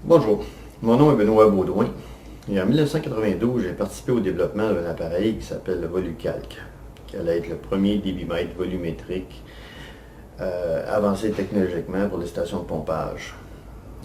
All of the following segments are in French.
Bonjour, mon nom est Benoît Baudouin et en 1992, j'ai participé au développement d'un appareil qui s'appelle le Volucalc, qui allait être le premier débitmètre volumétrique avancé technologiquement pour les stations de pompage.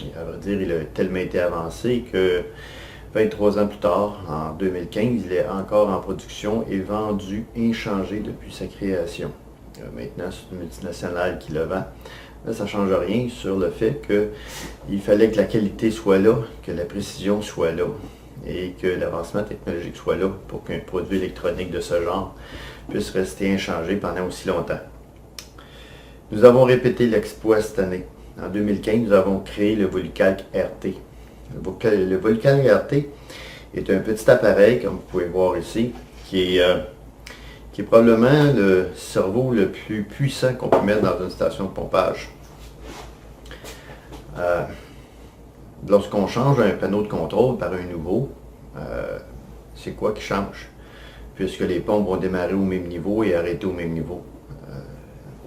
Et à vrai dire, il a tellement été avancé que 23 ans plus tard, en 2015, il est encore en production et vendu inchangé depuis sa création. Maintenant, c'est une multinationale qui le vend. Là, ça ne change rien sur le fait qu'il fallait que la qualité soit là, que la précision soit là et que l'avancement technologique soit là pour qu'un produit électronique de ce genre puisse rester inchangé pendant aussi longtemps. Nous avons répété l'exploit cette année. En 2015, nous avons créé le Volucalc RT. Le Volucalc RT est un petit appareil, comme vous pouvez voir ici, qui est probablement le cerveau le plus puissant qu'on peut mettre dans une station de pompage. Lorsqu'on change un panneau de contrôle par un nouveau, c'est quoi qui change? Puisque les pompes vont démarrer au même niveau et arrêter au même niveau.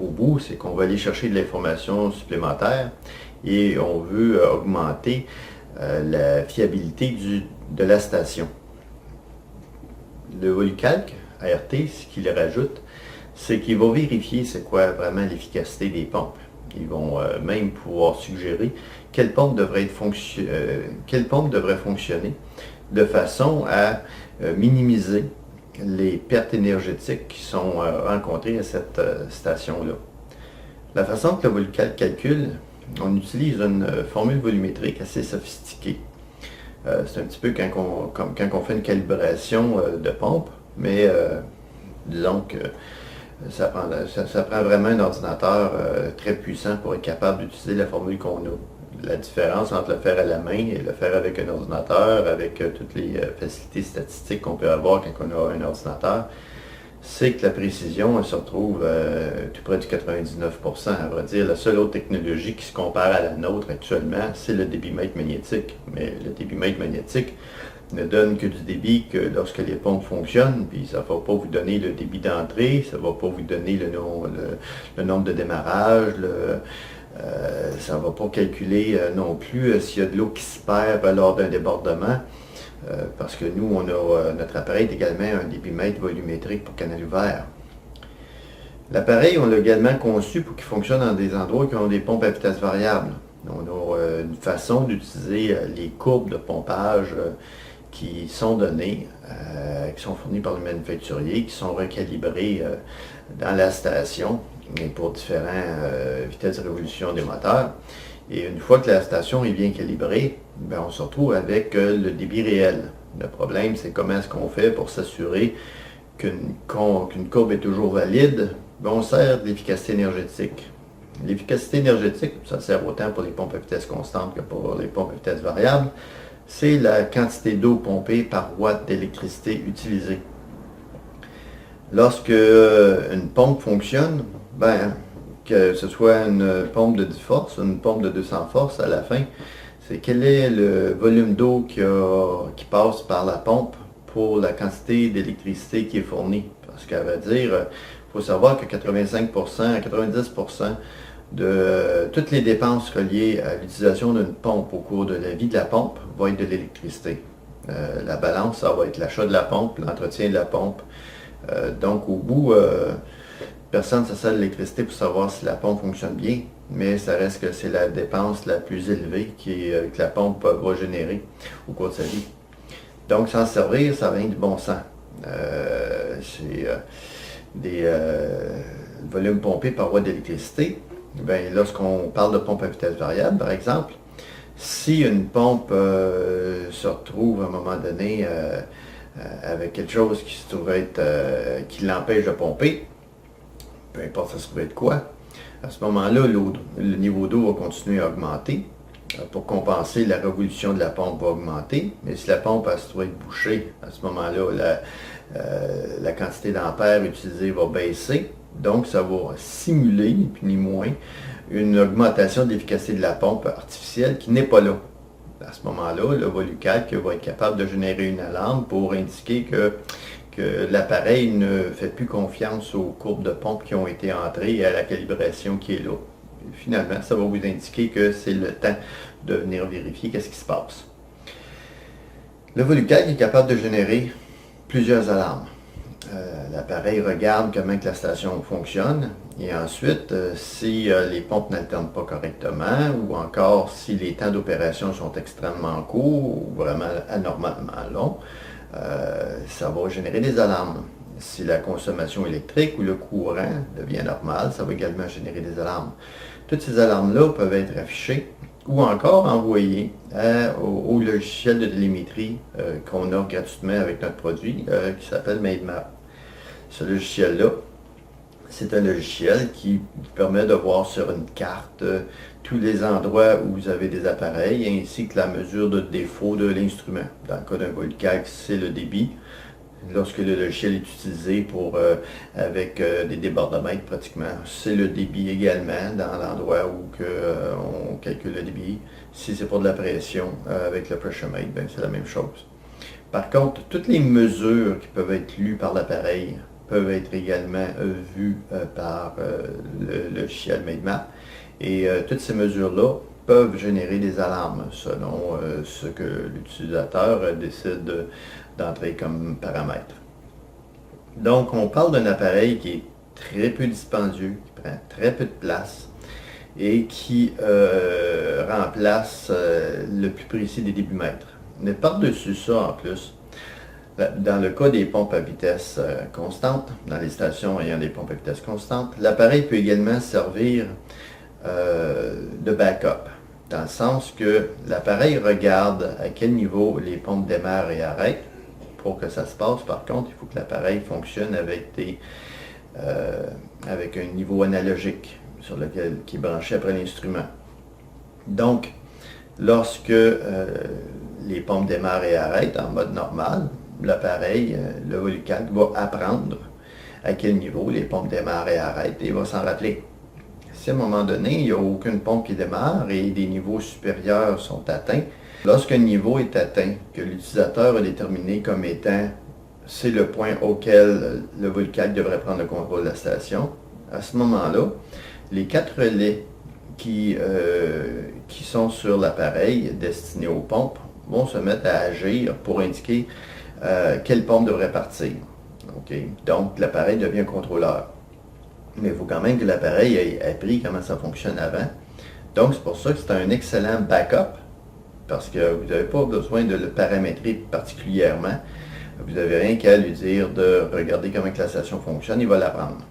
Au bout, c'est qu'on va aller chercher de l'information supplémentaire et on veut augmenter la fiabilité de la station. Le Volucalc ART, ce qu'il rajoute, c'est qu'il va vérifier c'est quoi vraiment l'efficacité des pompes. Ils vont même pouvoir suggérer quelle pompe devrait fonctionner de façon à minimiser les pertes énergétiques qui sont rencontrées à cette station-là. La façon que le Volucalc calcule, on utilise une formule volumétrique assez sophistiquée. C'est un petit peu comme quand on fait une calibration de pompe, mais disons que ça prend vraiment un ordinateur très puissant pour être capable d'utiliser la formule qu'on a. La différence entre le faire à la main et le faire avec un ordinateur, avec toutes les facilités statistiques qu'on peut avoir quand on a un ordinateur, c'est que la précision elle se retrouve tout près du 99%. À vrai dire, la seule autre technologie qui se compare à la nôtre actuellement, c'est le débitmètre magnétique. Mais le débitmètre magnétique ne donne que du débit que lorsque les pompes fonctionnent, puis ça ne va pas vous donner le débit d'entrée, ça ne va pas vous donner le nombre de démarrage, ça ne va pas calculer non plus s'il y a de l'eau qui se perd lors d'un débordement, parce que nous, notre appareil est également un débitmètre volumétrique pour canal ouvert. L'appareil, on l'a également conçu pour qu'il fonctionne dans des endroits qui ont des pompes à vitesse variable. On a une façon d'utiliser les courbes de pompage qui sont données, qui sont fournies par le manufacturier, qui sont recalibrées dans la station et pour différentes vitesses de révolution des moteurs. Et une fois que la station est bien calibrée, bien, on se retrouve avec le débit réel. Le problème, c'est comment est-ce qu'on fait pour s'assurer qu'une courbe est toujours valide. Bien, on sert de l'efficacité énergétique. L'efficacité énergétique, ça sert autant pour les pompes à vitesse constante que pour les pompes à vitesse variable. C'est la quantité d'eau pompée par watt d'électricité utilisée. Lorsque une pompe fonctionne, ben, que ce soit une pompe de 10 forces, une pompe de 200 forces, à la fin, c'est quel est le volume d'eau qui passe par la pompe pour la quantité d'électricité qui est fournie. Parce qu'à vrai dire, il faut savoir que 85% à 90% de toutes les dépenses reliées à l'utilisation d'une pompe au cours de la vie de la pompe va être de l'électricité. La balance, ça va être l'achat de la pompe, l'entretien de la pompe. Donc au bout, personne ne se sert de l'électricité pour savoir si la pompe fonctionne bien, mais ça reste que c'est la dépense la plus élevée que la pompe va générer au cours de sa vie. Donc s'en servir, ça vient du bon sens. C'est des volumes pompés par voie d'électricité. Bien, lorsqu'on parle de pompe à vitesse variable, par exemple, si une pompe se retrouve à un moment donné avec quelque chose qui se trouve être qui l'empêche de pomper, peu importe ça se trouve être quoi, à ce moment-là, le niveau d'eau va continuer à augmenter. Pour compenser, la révolution de la pompe va augmenter, mais si la pompe se trouve être bouchée, à ce moment-là, la quantité d'ampères utilisée va baisser. Donc, ça va simuler, ni plus ni moins, une augmentation de l'efficacité de la pompe artificielle qui n'est pas là. À ce moment-là, le Volucalc va être capable de générer une alarme pour indiquer que l'appareil ne fait plus confiance aux courbes de pompe qui ont été entrées et à la calibration qui est là. finalement, ça va vous indiquer que c'est le temps de venir vérifier qu'est-ce qui se passe. Le Volucalc est capable de générer plusieurs alarmes. L'appareil regarde comment que la station fonctionne et ensuite, si les pompes n'alternent pas correctement ou encore si les temps d'opération sont extrêmement courts ou vraiment anormalement longs, ça va générer des alarmes. Si la consommation électrique ou le courant devient normal, ça va également générer des alarmes. Toutes ces alarmes-là peuvent être affichées ou encore envoyées au logiciel de télémétrie qu'on a gratuitement avec notre produit qui s'appelle MaidMap. Ce logiciel-là, c'est un logiciel qui vous permet de voir sur une carte tous les endroits où vous avez des appareils ainsi que la mesure de défaut de l'instrument. Dans le cas d'un Volucalc, c'est le débit. Lorsque le logiciel est utilisé avec des débordemètres pratiquement, c'est le débit également dans l'endroit où on calcule le débit. Si c'est pour de la pression avec le pressure mètre, ben, c'est la même chose. Par contre, toutes les mesures qui peuvent être lues par l'appareil peuvent être également vues par le logiciel MaidMap. Et toutes ces mesures-là peuvent générer des alarmes selon ce que l'utilisateur décide d'entrer comme paramètre. Donc, on parle d'un appareil qui est très peu dispendieux, qui prend très peu de place et qui remplace le plus précis des débitmètres. Mais par-dessus ça, en plus, dans le cas des pompes à vitesse constante, dans les stations ayant des pompes à vitesse constante, l'appareil peut également servir de backup, dans le sens que l'appareil regarde à quel niveau les pompes démarrent et arrêtent. Pour que ça se passe, par contre, il faut que l'appareil fonctionne avec un niveau analogique qui est branché après l'instrument. Donc, lorsque les pompes démarrent et arrêtent en mode normal, l'appareil, le Volucalc, va apprendre à quel niveau les pompes démarrent et arrêtent et il va s'en rappeler. Si à un moment donné, il n'y a aucune pompe qui démarre et des niveaux supérieurs sont atteints, lorsqu'un niveau est atteint, que l'utilisateur a déterminé comme étant c'est le point auquel le Volucalc devrait prendre le contrôle de la station, à ce moment-là, les 4 relais qui sont sur l'appareil destiné aux pompes vont se mettre à agir pour indiquer quelle pompe devrait partir. Okay? Donc, l'appareil devient contrôleur. Mais il faut quand même que l'appareil ait appris comment ça fonctionne avant. Donc, c'est pour ça que c'est un excellent backup, parce que vous n'avez pas besoin de le paramétrer particulièrement. Vous n'avez rien qu'à lui dire de regarder comment la station fonctionne, il va l'apprendre.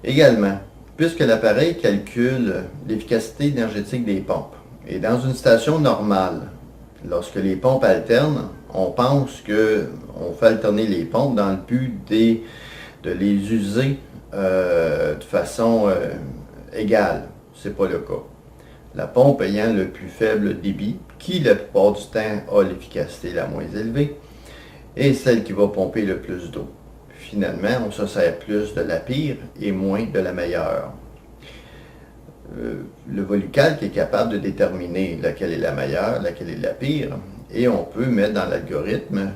Également, puisque l'appareil calcule l'efficacité énergétique des pompes, et dans une station normale, lorsque les pompes alternent, on pense qu'on fait alterner les pompes dans le but de les user de façon égale. Ce n'est pas le cas. La pompe ayant le plus faible débit, qui la plupart du temps a l'efficacité la moins élevée, est celle qui va pomper le plus d'eau. Finalement, on se sert plus de la pire et moins de la meilleure. Le Volucalc est capable de déterminer laquelle est la meilleure, laquelle est la pire, et on peut mettre dans l'algorithme,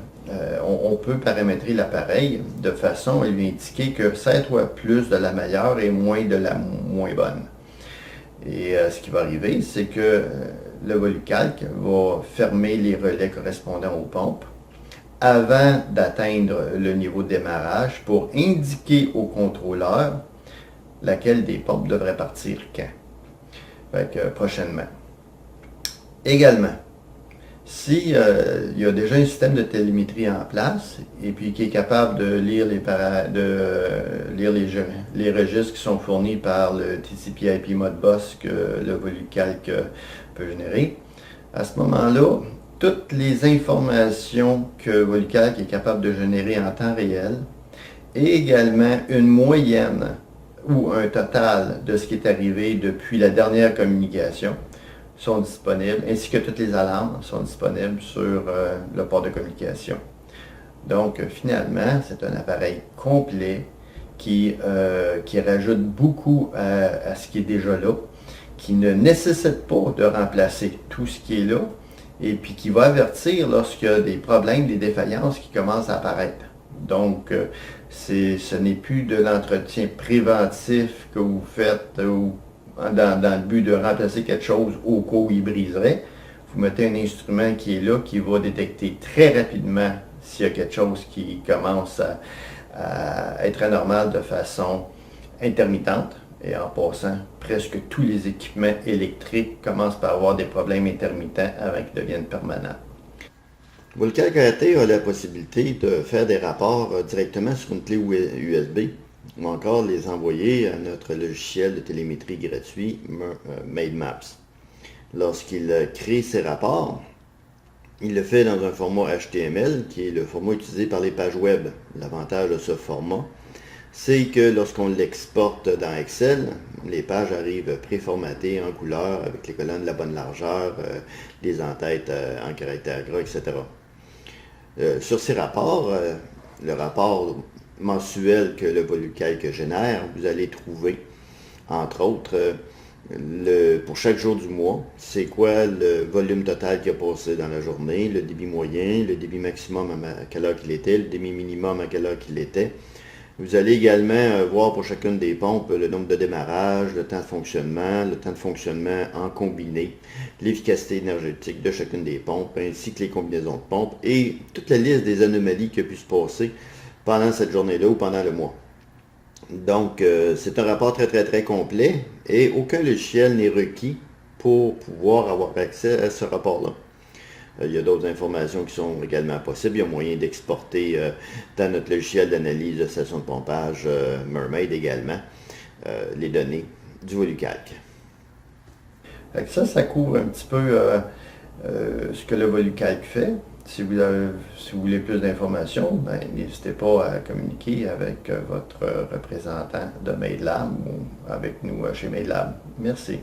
on peut paramétrer l'appareil de façon à lui indiquer que sers-toi plus de la meilleure et moins de la moins bonne. Et ce qui va arriver, c'est que le Volucalc va fermer les relais correspondant aux pompes avant d'atteindre le niveau de démarrage pour indiquer au contrôleur laquelle des pompes devrait partir quand. Fait que, prochainement. Également, si il y a déjà un système de télémétrie en place et puis qui est capable de lire les registres qui sont fournis par le TCP/IP Modbus que le Volucalc peut générer, à ce moment-là, toutes les informations que Volucalc est capable de générer en temps réel et également une moyenne ou un total de ce qui est arrivé depuis la dernière communication sont disponibles, ainsi que toutes les alarmes sont disponibles sur le port de communication. Donc, finalement, c'est un appareil complet qui rajoute beaucoup à ce qui est déjà là, qui ne nécessite pas de remplacer tout ce qui est là, et puis qui va avertir lorsqu'il y a des problèmes, des défaillances qui commencent à apparaître. Donc, Ce n'est plus de l'entretien préventif que vous faites dans le but de remplacer quelque chose au cas où il briserait. Vous mettez un instrument qui est là, qui va détecter très rapidement s'il y a quelque chose qui commence à être anormal de façon intermittente. Et en passant, presque tous les équipements électriques commencent par avoir des problèmes intermittents avant qu'ils deviennent permanents. Volcalc AT a la possibilité de faire des rapports directement sur une clé USB ou encore les envoyer à notre logiciel de télémétrie gratuit MadeMaps. Lorsqu'il crée ses rapports, il le fait dans un format HTML qui est le format utilisé par les pages web. L'avantage de ce format, c'est que lorsqu'on l'exporte dans Excel, les pages arrivent préformatées en couleur avec les colonnes de la bonne largeur, les entêtes en caractères gras, etc. Sur ces rapports, le rapport mensuel que le Volucalc génère, vous allez trouver, entre autres, pour chaque jour du mois, c'est quoi le volume total qui a passé dans la journée, le débit moyen, le débit maximum à quelle heure qu'il était, le débit minimum à quelle heure qu'il était. Vous allez également voir pour chacune des pompes le nombre de démarrage, le temps de fonctionnement en combiné, l'efficacité énergétique de chacune des pompes, ainsi que les combinaisons de pompes et toute la liste des anomalies qui a pu se passer pendant cette journée-là ou pendant le mois. Donc, c'est un rapport très complet et aucun logiciel n'est requis pour pouvoir avoir accès à ce rapport-là. Il y a d'autres informations qui sont également possibles. Il y a moyen d'exporter dans notre logiciel d'analyse de station de pompage Mermaid également les données du Volucalc. Ça couvre un petit peu ce que le Volucalc fait. Si vous voulez plus d'informations, n'hésitez pas à communiquer avec votre représentant de MadeLab ou avec nous chez MadeLab. Merci.